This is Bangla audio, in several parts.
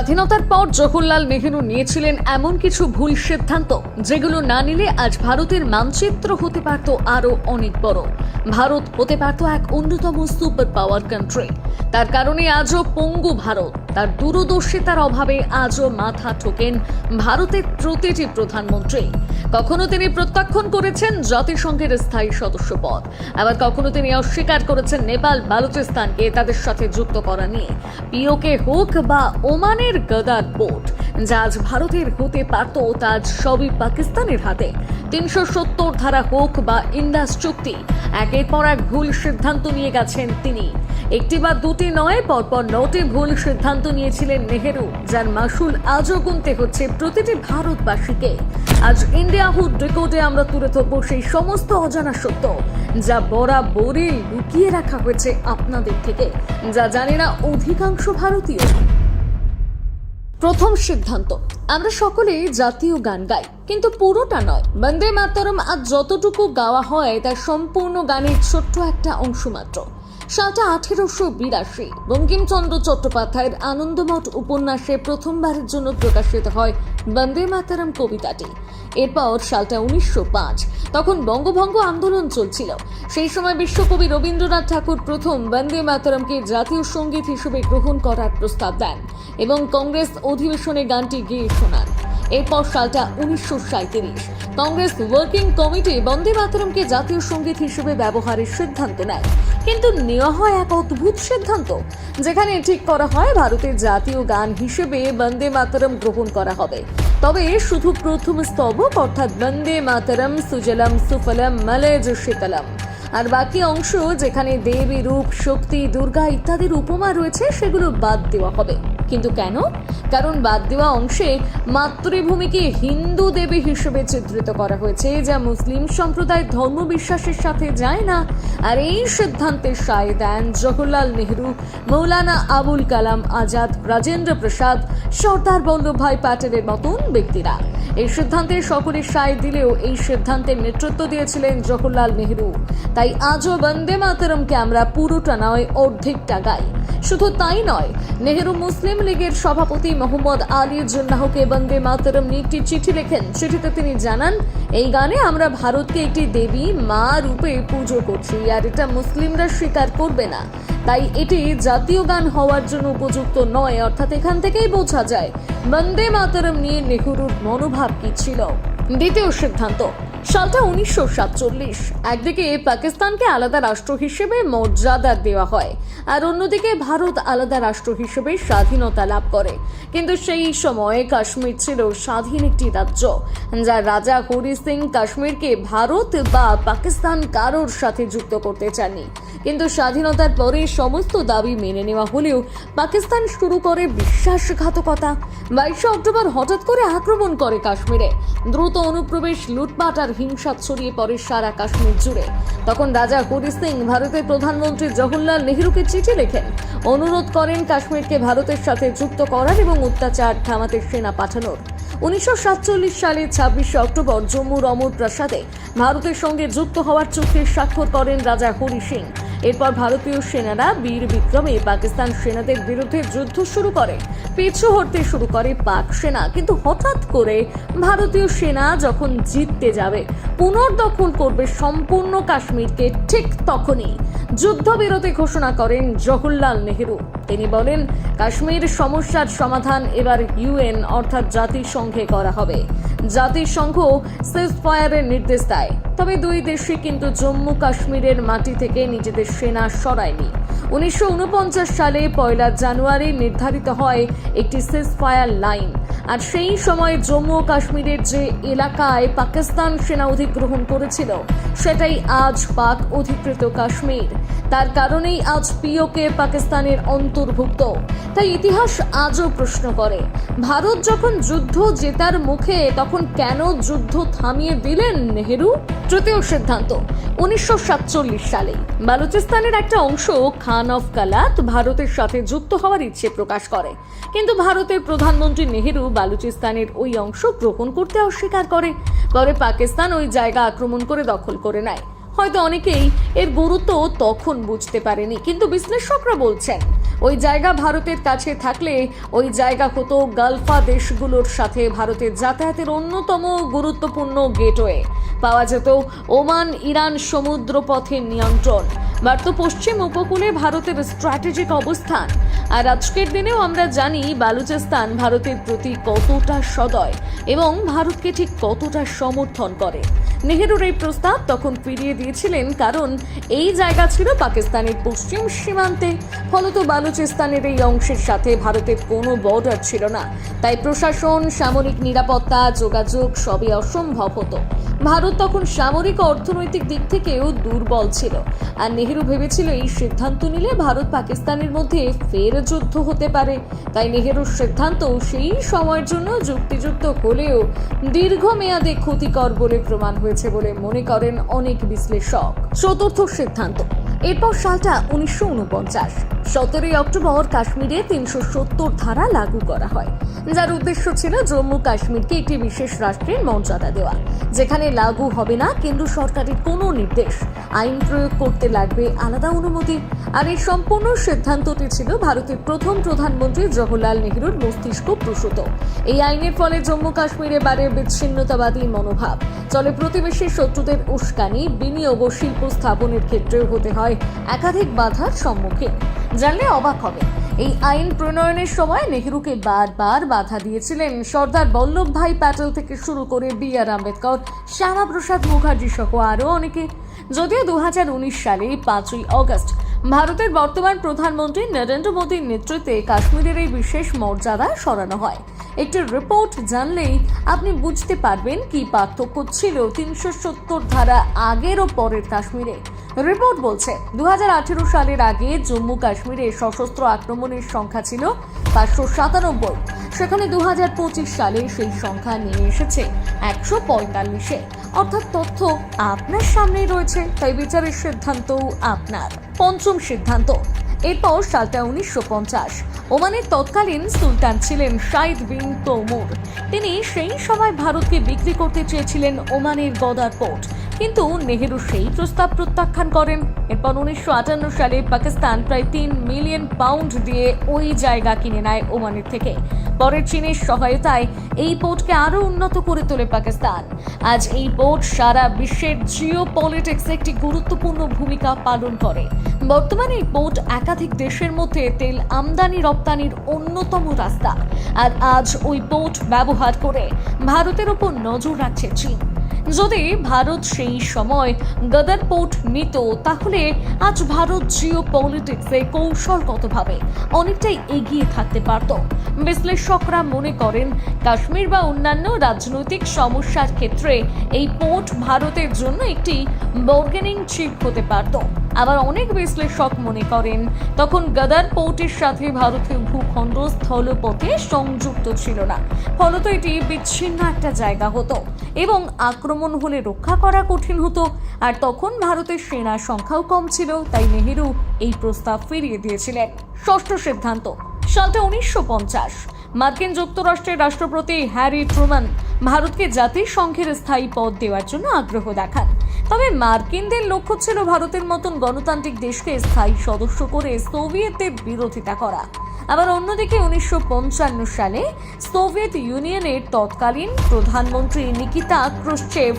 স্বাধীনতার পর জওহরলাল নেহেরু নিয়েছিলেন এমন কিছু ভুল সিদ্ধান্ত যেগুলো না নিলে আজ ভারতের মানচিত্র হতে পারত আরো অনেক বড়। ভারত হতে পারত এক অন্যতম সুপার পাওয়ার কান্ট্রি। তার কারণে আজও পঙ্গু ভারত। তার দূরদর্শিতার অভাবে আজও মাথা ঠোকেন ভারতের প্রতিটি প্রধানমন্ত্রী। কখনো তিনি প্রত্যাখ্যান করেছেন জাতিসংঘের স্থায়ী সদস্য পদ, আবার কখনো তিনি অস্বীকার করেছেন নেপাল বালুচিস্তানকে তাদের সাথে যুক্ত করা নিয়ে। পিওকে হোক বা ওমানের গদার পোর্ট, যা আজ ভারতের হতে পারত তা আজ সবই পাকিস্তানের হাতে। ৩৭০ ধারা হোক বা ইন্দাস চুক্তি, একের পর এক ভুল সিদ্ধান্ত নিয়ে গেছেন তিনি। একটি বা দুটি নয়, পরপর ৯টি ভুল সিদ্ধান্ত নিয়েছিলেন নেহেরু, যার মাসুল আজও গুনতে হচ্ছে প্রতিটি ভারতবাসীকে। আজ ইন্ডিয়া হুড রেকর্ডে আমরা তুলে ধরবো সেই সমস্ত অজানা সত্য যা বরাবরই লুকিয়ে রাখা হয়েছে আপনাদের থেকে, যা জানে না অধিকাংশ ভারতীয়। প্রথম সিদ্ধান্ত, আমরা সকলেই জাতীয় গান গাই, কিন্তু পুরোটা নয়। বন্দে মাতরম আজ যতটুকু গাওয়া হয় তার সম্পূর্ণ গানের ছোট্ট একটা অংশ মাত্র। সালটা 1882, বঙ্কিমচন্দ্র চট্টোপাধ্যায়ের আনন্দমঠ উপন্যাসে প্রথমবারের জন্য প্রকাশিত হয় বন্দে মাতরম কবিতাটি। এরপর সালটা 1905, তখন বঙ্গভঙ্গ আন্দোলন চলছিল। সেই সময় বিশ্বকবি রবীন্দ্রনাথ ঠাকুর প্রথম বন্দে মাতরমকে জাতীয় সঙ্গীত হিসেবে গ্রহণ করার প্রস্তাব দেন এবং কংগ্রেস অধিবেশনে গানটি গেয়ে শোনান। এরপর সালটা 1937, কংগ্রেস ওয়ার্কিং কমিটি বন্দে মাতরমকে জাতীয় সঙ্গীত হিসেবে ব্যবহারের সিদ্ধান্ত নেয়। কিন্তু নেওয়া হয় এক অদ্ভুত সিদ্ধান্ত, যেখানে ঠিক করা হয় ভারতের জাতীয় গান হিসেবে বন্দে মাতরম গ্রহণ করা হবে, তবে শুধু প্রথম স্তবক অর্থাৎ বন্দে মাতরম সুজলম সুফলম মলয়জ শীতলম, আর বাকি অংশ যেখানে দেবী রূপ, শক্তি, দুর্গা ইত্যাদির উপমা রয়েছে সেগুলো বাদ দেওয়া হবে। কিন্তু কেন? কারণ বাদ দেওয়া অংশে মাতৃভূমিকে হিন্দু দেবী হিসেবে চিত্রিত করা হয়েছে, যা মুসলিম সম্প্রদায়ের ধর্মবিশ্বাসের সাথে যায় না। আর এই সিদ্ধান্তে সায় দেন জওহরলাল নেহেরু, মৌলানা আবুল কালাম আজাদ, রাজেন্দ্র প্রসাদ, সর্দার বল্লভভাই প্যাটেলের মতন ব্যক্তিরা। এই সিদ্ধান্তে সকলে সায় দিলেও এই সিদ্ধান্তের নেতৃত্ব দিয়েছিলেন জওহরলাল নেহেরু। তাই আজও বন্দে মাতরমকে আমরা পুরোটা নয়, অর্ধেকটা গাই। শুধু তাই নয়, নেহেরু মুসলিম লীগের সভাপতি মোহাম্মদ আলী জিন্নাহকে বন্দে মাতরম নিয়ে একটি চিঠি লেখেন। চিঠিতে তিনি জানান, এই গানে আমরা ভারতকে একটি দেবী মা রূপে পুজো করছি, আর এটা মুসলিমরা স্বীকার করবে না। তাই এটি জাতীয় গান হওয়ার জন্য উপযুক্ত নয়। অর্থাৎ এখান থেকেই বোঝা যায় বন্দে মাতরম নিয়ে নেহেরুর মনোভাব কি ছিল। দ্বিতীয় সিদ্ধান্ত, সালটা 1947। একদিকে পাকিস্তানকে আলাদা রাষ্ট্র হিসেবে মর্যাদা দেওয়া হয়, আর অন্যদিকে ভারত আলাদা রাষ্ট্র হিসেবে স্বাধীনতা লাভ করে। কিন্তু সেই সময় কাশ্মীর ছিল স্বাধীন একটি রাজ্য, যার রাজা হরি সিং কাশ্মীরকে ভারত বা পাকিস্তান কারোর সাথে যুক্ত করতে চাননি। কিন্তু স্বাধীনতার পরে সমস্ত দাবি মেনে নেওয়া হলেও পাকিস্তান শুরু করে বিশ্বাসঘাতকতা। 22 অক্টোবর হঠাৎ করে আক্রমণ করে কাশ্মীরে। দ্রুত অনুপ্রবেশ, লুটপাট আর হিংসা ছড়িয়ে পড়ে সারা কাশ্মীর জুড়ে। তখন রাজা হরি সিং ভারতের প্রধানমন্ত্রী জওহরলাল নেহেরুকে চিঠি লেখেন, অনুরোধ করেন কাশ্মীরকে ভারতের সাথে যুক্ত করার এবং অত্যাচার থামাতে সেনা পাঠানোর। 1947 সালের 26 অক্টোবর জম্মুর অমর প্রাসাদে ভারতের সঙ্গে যুক্ত হওয়ার চুক্তির স্বাক্ষর করেন রাজা হরি সিং। এরপর ভারতীয় সেনারা বীর বিক্রমে পাকিস্তান সেনাদের বিরুদ্ধে যুদ্ধ শুরু করে। পিছু হটতে শুরু করে পাক সেনা। কিন্তু হঠাৎ করে ভারতীয় সেনা যখন জিততে যাবে, পুনর্দখল করবে সম্পূর্ণ কাশ্মীরকে, ঠিক তখনই যুদ্ধবিরতি ঘোষণা করেন জওহরলাল নেহেরু। তিনি বলেন, কাশ্মীর সমস্যার সমাধান এবার ইউএন অর্থাৎ জাতিসংঘে করা হবে। জাতিসংঘ সিজফায়ারের নির্দেশ দেয়, তবে দুই দেশই কিন্তু জম্মু কাশ্মীরের মাটি থেকে নিজেদের সেনা সরায়নি। 1949 সালে 1 জানুয়ারি নির্ধারিত হয় একটি সিজফায়ার লাইন, আর সেই সময় জম্মু ও কাশ্মীরের যে এলাকায় পাকিস্তান সেনা অধিগ্রহণ করেছিল সেটাই আজ পাক অধিকৃত কাশ্মীর। তার কারণেই আজ পিওকে পাকিস্তানের অন্তর্ভুক্ত। তাই ইতিহাস আজও প্রশ্ন করে, ভারত যখন যুদ্ধ জেতার মুখে তখন কেন যুদ্ধ থামিয়ে দিলেন নেহেরু? তৃতীয় সিদ্ধান্ত, 1947 সালে বালুচিস্তানের একটা অংশ খান অফ কালাত ভারতের সাথে যুক্ত হওয়ার ইচ্ছে প্রকাশ করে। কিন্তু ভারতের প্রধানমন্ত্রী নেহেরু বালুচিস্তানের ওই অংশ গ্রহণ করতে অস্বীকার করে। পরে পাকিস্তান ওই জায়গা আক্রমণ করে দখল করে নেয়। হয়তো অনেকেই এর গুরুত্ব তখন বুঝতে পারেনি, কিন্তু বিশ্লেষকরা বলছেন ওই জায়গা ভারতের কাছে থাকলে ওই জায়গা হতো গালফা দেশগুলোর সাথে ভারতের যাতায়াতের অন্যতম গুরুত্বপূর্ণ গেটওয়ে। পাওয়া যেত ওমান ইরান সমুদ্র পথের নিয়ন্ত্রণ, বাড়ত পশ্চিম উপকূলে ভারতের স্ট্র্যাটেজিক অবস্থান। আর আজকের দিনেও আমরা জানি বালুচিস্তান ভারতের প্রতি কতটা সদয় এবং ভারতকে ঠিক কতটা সমর্থন করে। নেহেরুর এই প্রস্তাব তখন ফিরিয়ে দিয়েছিলেন, কারণ এই জায়গা ছিল পাকিস্তানের পশ্চিম সীমান্তে। ফলত বালুচিস্তানের এই অংশের সাথে ভারতের কোনো বর্ডার ছিল না, তাই প্রশাসন, সামরিক নিরাপত্তা, যোগাযোগ সবই অসম্ভব হতো। ভারত তখন সামরিক ও অর্থনৈতিক দিক থেকেও দুর্বল ছিল, আর নেহেরু ভেবেছিল এই সিদ্ধান্ত নিলে ভারত পাকিস্তানের মধ্যে ফের যুদ্ধ হতে পারে। তাই নেহেরুর সিদ্ধান্ত সেই সময়ের জন্য যুক্তিযুক্ত হলেও দীর্ঘমেয়াদে ক্ষতিকর বলে প্রমাণ হয়েছে বলে মনে করেন অনেক বিশ্লেষক। চতুর্থ সিদ্ধান্ত। এরপর সালটা 1949। 17 অক্টোবর কাশ্মীরে 370 ধারা লাগু করা হয়, যার উদ্দেশ্য ছিল জম্মু কাশ্মীরকে একটি বিশেষ রাষ্ট্রের মর্যাদা দেওয়া, যেখানে লাগু হবে না কেন্দ্র সরকারের কোনো নির্দেশ, আইন প্রয়োগ করতে লাগবে আলাদা অনুমতি। আর এই সম্পূর্ণ সিদ্ধান্তটি ছিল ভারতের প্রথম প্রধানমন্ত্রী জওহরলাল নেহেরুর মস্তিষ্ক প্রসূত। এই আইনের ফলে জম্মু কাশ্মীরে বাড়ে বিচ্ছিন্নতাবাদী মনোভাব, চলে প্রতিবেশী শত্রুদের উস্কানি, বিনিয়োগ ও শিল্প স্থাপনের ক্ষেত্রেও হতে হয় একাধিক বাধার সম্মুখীন। জানলে অবাক হবে, এই আইন প্রণয়নের সময় নেহেরুকে বারবার বাধা দিয়েছিলেন সর্দার বল্লভভাই প্যাটেল থেকে শুরু করে বি.আর. আম্বেদকর, শ্যামাপ্রসাদ মুখার্জি সহ আরও অনেকে। যদিও 2019 সালে 5ই অগস্ট ভারতের বর্তমান প্রধানমন্ত্রী নরেন্দ্র মোদীর নেতৃত্বে কাশ্মীরের এই বিশেষ মর্যাদা সরানো হয়। একটি রিপোর্ট জানলেই আপনি বুঝতে পারবেন কি পার্থক্য ছিল 370 ধারা আগের ও পরের কাশ্মীরে। রিপোর্ট বলছে 2018 সালের আগে জম্মু কাশ্মীরে সশস্ত্র আক্রমণের সংখ্যা ছিল 597, সেখানে 2025 সালে সেই সংখ্যা নেমে এসেছে 145-এ। অর্থাৎ তথ্য আপনার সামনেই রয়েছে, তাই বিচারের সিদ্ধান্তও আপনার। পঞ্চম সিদ্ধান্ত। এরপর সালটা 1950। ওমানের তৎকালীন সুলতান ছিলেন শাইদ বিন তৌমুর। তিনি সেই সময় ভারতকে বিক্রি করতে চেয়েছিলেন ওমানের গদার পোর্ট, কিন্তু নেহেরু সেই প্রস্তাব প্রত্যাখ্যান করেন। এরপর 1958 সালে পাকিস্তান প্রায় 3 মিলিয়ন পাউন্ড দিয়ে ওই জায়গা কিনে নেয় ওমানের থেকে। পরে চীনের সহায়তায় এই পোর্টকে আরো উন্নত করে তোলে পাকিস্তান। আজ এই পোর্ট সারা বিশ্বের জিও পলিটিক্সে একটি গুরুত্বপূর্ণ ভূমিকা পালন করে। বর্তমানে এই পোর্ট একাধিক দেশের মধ্যে তেল আমদানি রপ্তানির অন্যতম রাস্তা, আর আজ ওই পোর্ট ব্যবহার করে ভারতের উপর নজর রাখছে চীন। যদি ভারত সেই সময় গদার পোর্ট নিত, তাহলে আজ ভারত জিও পলিটিক্সে কৌশলগতভাবে অনেকটাই এগিয়ে থাকতে পারত। বিশ্লেষকরা মনে করেন কাশ্মীর বা অন্যান্য রাজনৈতিক সমস্যার ক্ষেত্রে এই পোর্ট ভারতের জন্য একটি বার্গেনিং চিপ হতে পারত। আবার অনেক বিশ্লেষক মনে করেন তখন গদার পোর্টের সাথে ভারতীয় ভূখণ্ড স্থলপথে সংযুক্ত ছিল না, ফলত এটি বিচ্ছিন্ন একটা জায়গা হতো এবং আক্রমণ হলে রক্ষা করা কঠিন হতো। আর তখন ভারতের সেনার সংখ্যাও কম ছিল, তাই নেহেরু এই প্রস্তাব ফিরিয়ে দিয়েছিলেন। ষষ্ঠ সিদ্ধান্ত। সালটা 1950। মার্কিন যুক্তরাষ্ট্রের রাষ্ট্রপতি হ্যারি ট্রুম্যান ভারতকে জাতিসংঘের স্থায়ী পদ দেওয়ার জন্য আগ্রহ দেখান। তবে মার্কিনদের লক্ষ্য ছিল ভারতের মতন গণতান্ত্রিক দেশকে স্থায়ী সদস্য করে সোভিয়েতের বিরোধিতা করা। আবার অন্যদিকে 1955 সালে সোভিয়েত ইউনিয়নের তৎকালীন প্রধানমন্ত্রী নিকিতা ক্রুশ্চেভ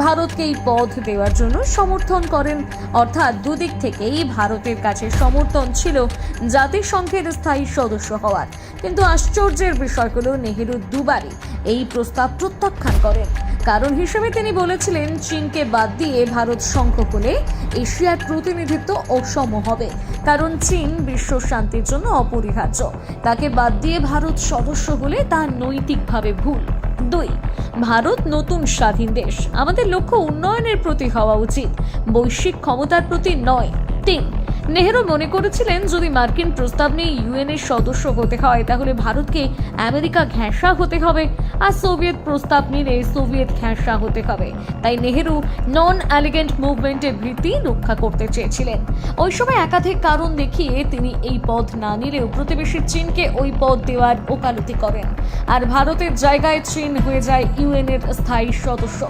ভারতকে এই পদ দেওয়ার জন্য সমর্থন করেন। অর্থাৎ দুদিক থেকেই ভারতের কাছে সমর্থন ছিল জাতিসংঘের স্থায়ী সদস্য হওয়ার। কিন্তু আশ্চর্যের বিষয় হলো নেহেরু দুবারই এই প্রস্তাব প্রত্যাখ্যান করেন। কারণ হিসেবে তিনি বলেছিলেন চীনকে বাদ দিয়ে ভারত সংঘ হলে এশিয়ার প্রতিনিধিত্ব অসম হবে, কারণ চীন বিশ্ব শান্তির জন্য অপরিহার্য। তাকে বাদ দিয়ে ভারত সদস্য হলে তা নৈতিকভাবে ভুল। 2. ভারত নতুন স্বাধীন দেশ, আমাদের লক্ষ্য উন্নয়নের প্রতি হওয়া উচিত, বৈশ্বিক ক্ষমতার প্রতি নয়। 3. নেহেরু মনে করেছিলেন যদি মার্কিন প্রস্তাব নিয়ে ইউএনের সদস্য হতে হয় তাহলে ভারতকে আমেরিকা ঘেঁষা হতে হবে, আর সোভিয়েত প্রস্তাব নিলে সোভিয়েত ঘেঁষা হতে হবে। তাই নেহেরু নন অ্যালিগেন্ট মুভমেন্টের ভিত্তি রক্ষা করতে চেয়েছিলেন। ওই সময় একাধিক কারণ দেখিয়ে তিনি এই পদ না নিলেও প্রতিবেশী চীনকে ওই পদ দেওয়ার ওকালতি করেন, আর ভারতের জায়গায় চীন হয়ে যায় ইউএনের স্থায়ী সদস্য।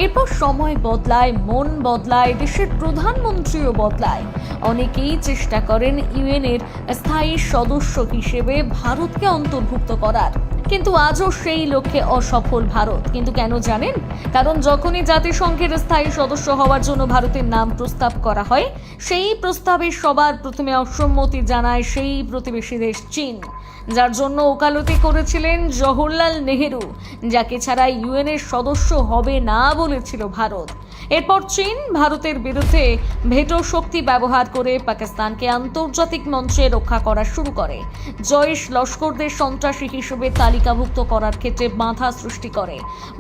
এরপর সময় বদলায়, মন বদলায়, দেশের প্রধানমন্ত্রীও বদলায়। অনেকে থেকেই চেষ্টা করেন ইউএনের স্থায়ী সদস্য হিসেবে ভারতকে অন্তর্ভুক্ত করার, কিন্তু আজও সেই লক্ষ্যে অসফল ভারত। কিন্তু কেন জানেন? কারণ যখনই জাতিসংঘের স্থায়ী সদস্য হওয়ার জন্য ভারতের নাম প্রস্তাব করা হয়, সেই প্রস্তাবে সবার প্রথমে অসম্মতি জানায় সেই প্রতিবেশী দেশ চীন, যার জন্য ওকালতি করেছিলেন জওহরলাল নেহেরু, যাকে ছাড়া ইউএনের সদস্য হবে না বলেছিল ভারত। এরপর চীন ভারতের বিরুদ্ধে ভেটো শক্তি ব্যবহার করে পাকিস্তানকে আন্তর্জাতিক মঞ্চে রক্ষা করা শুরু করে, জয়েশ লস্করদের সন্ত্রাসী হিসেবে তালিকাভুক্ত করার ক্ষেত্রে বাধা সৃষ্টি করে।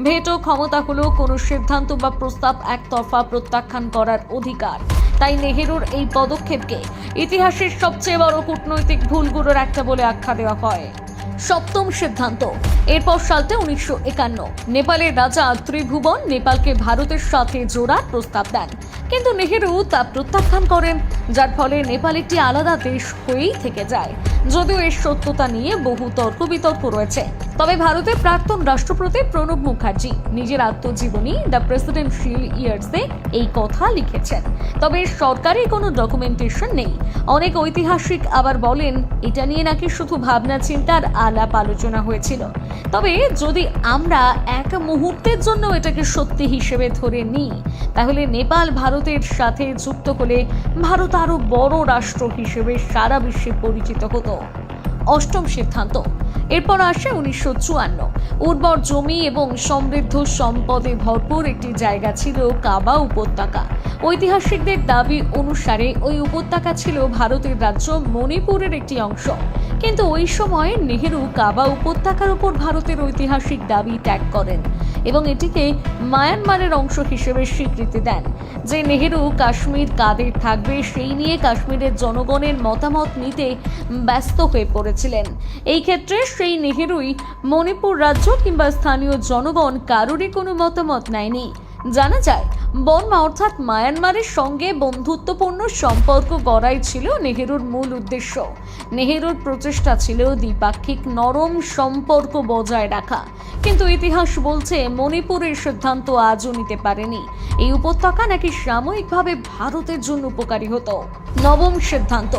ভেটো ক্ষমতা হলো কোনো সিদ্ধান্ত বা প্রস্তাব একতরফা প্রত্যাখ্যান করার অধিকার। তাই নেহেরুর এই পদক্ষেপকে ইতিহাসের সবচেয়ে বড় কূটনৈতিক ভুলগুলোর একটা বলে আখ্যা দেওয়া হয়। সপ্তম সিদ্ধান্ত। এরপর সালটা 1951, নেপালের রাজা ত্রিভুবন নেপালকে ভারতের সাথে জোড়ার প্রস্তাব দেন, কিন্তু নেহেরু তা প্রত্যাখ্যান করেন, যার ফলে নেপাল একটি আলাদা দেশ হয়েই থেকে যায়। যদিও এর সত্যতা নিয়ে বহু তর্ক বিতর্ক রয়েছে, তবে ভারতের প্রাক্তন রাষ্ট্রপতি প্রণব মুখার্জি নিজের আত্মজীবনী দ্য প্রেসিডেন্সিয়াল ইয়ার্সে এই কথা লিখেছেন, তবে সরকারি কোনো ডকুমেন্টেশন নেই। অনেক ঐতিহাসিক আবার বলেন এটা নিয়ে নাকি শুধু ভাবনা চিন্তার আলাপ আলোচনা হয়েছিল। তবে যদি আমরা এক মুহূর্তের জন্য এটাকে সত্যি হিসেবে ধরে নিই, তাহলে নেপাল ভারতের সাথে যুক্ত হলে ভারত আরো বড় রাষ্ট্র হিসেবে সারা বিশ্বে পরিচিত হতো। অষ্টম সিদ্ধান্ত। এরপর আসে 1954। উর্বর জমি এবং সমৃদ্ধ সম্পদে ভরপুর একটি জায়গা ছিল কাবা উপত্যকা। ঐতিহাসিকদের দাবি অনুসারে ওই উপত্যকা ছিল ভারতের রাজ্য মণিপুরের একটি অংশ, কিন্তু ওই সময় নেহেরু কাবা উপত্যকার উপর ভারতের ঐতিহাসিক দাবি ত্যাগ করেন এবং এটিকে মায়ানমারের অংশ হিসেবে স্বীকৃতি দেন। যে নেহেরু কাশ্মীর কাদের থাকবে সেই নিয়ে কাশ্মীরের জনগণের মতামত নিতে ব্যস্ত হয়ে পড়েছিলেন। এই ক্ষেত্রে সেই নেহেরুই মণিপুর রাজ্য কিংবা স্থানীয় জনগণ কারোরই কোনো মতামত নেয়নি। জানা যায় বর্মা অর্থাৎ মায়ানমারের সঙ্গে বন্ধুত্বপূর্ণ সম্পর্ক গড়াই ছিল নেহেরুর মূল উদ্দেশ্য। নেহেরুর প্রচেষ্টা ছিল দ্বিপাক্ষিক নরম সম্পর্ক বজায় রাখা, কিন্তু ইতিহাস বলছে মণিপুরের সিদ্ধান্ত আজও নিতে পারেনি। এই উপত্যকা নাকি সাময়িকভাবে ভারতের জন্য উপকারী হতো। নবম সিদ্ধান্ত।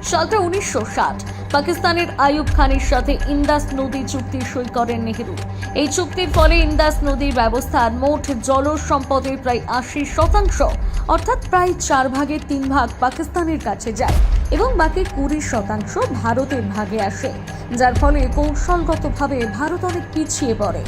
সালটা 1960। পাকিস্তানের আইয়ুব খানের সাথে ইন্দাস নদী চুক্তি সই করেন নেহেরু। এই চুক্তির ফলে ইন্দাস নদীর ব্যবস্থার মোট জল সম্পদের প্রায় 80%, অর্থাৎ প্রায় 4 ভাগের 3 ভাগ পাকিস্তানের কাছে যায় এবং বাকি 20% ভারতের ভাগে আসে, যার ফলে কৌশলগতভাবে ভারত অনেক পিছিয়ে পড়ে।